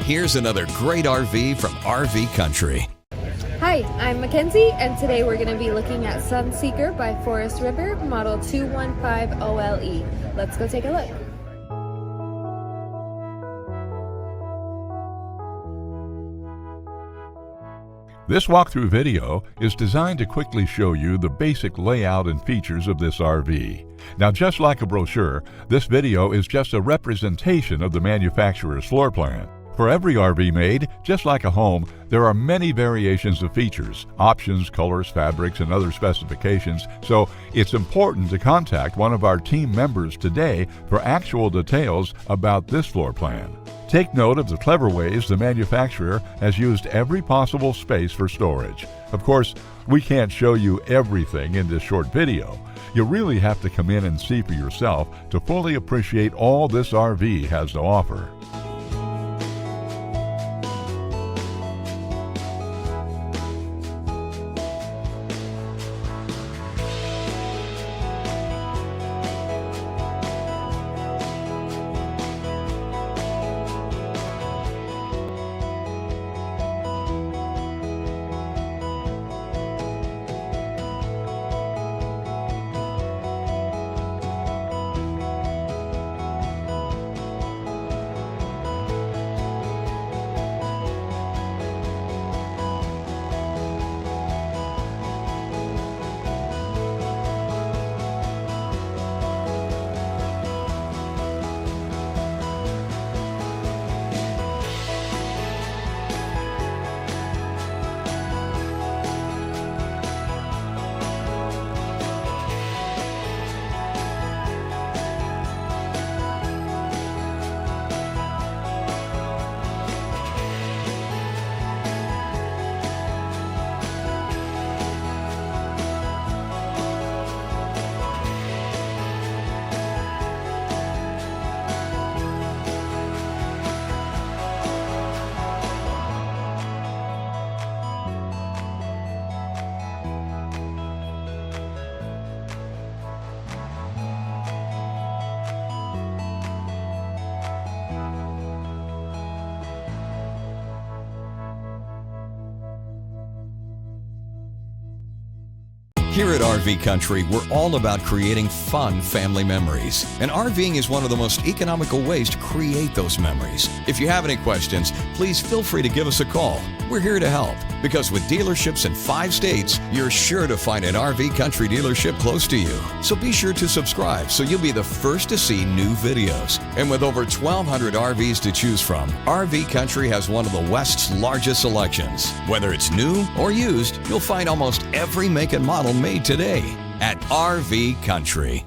Here's another great RV from RV Country. Hi, I'm Mackenzie, and today we're going to be looking at Sunseeker by Forest River, model 2150LE. Let's go take a look. This walkthrough video is designed to quickly show you the basic layout and features of this RV. Now, just like a brochure, this video is just a representation of the manufacturer's floor plan. For every RV made, just like a home, there are many variations of features, options, colors, fabrics, and other specifications, so it's important to contact one of our team members today for actual details about this floor plan. Take note of the clever ways the manufacturer has used every possible space for storage. Of course, we can't show you everything in this short video. You really have to come in and see for yourself to fully appreciate all this RV has to offer. Here at RV Country, we're all about creating fun family memories. And RVing is one of the most economical ways to create those memories. If you have any questions, please feel free to give us a call. We're here to help, because with dealerships in 5 states, you're sure to find an RV Country dealership close to you. So be sure to subscribe so you'll be the first to see new videos. And with over 1,200 RVs to choose from, RV Country has one of the West's largest selections. Whether it's new or used, you'll find almost every make and model made today at RV Country.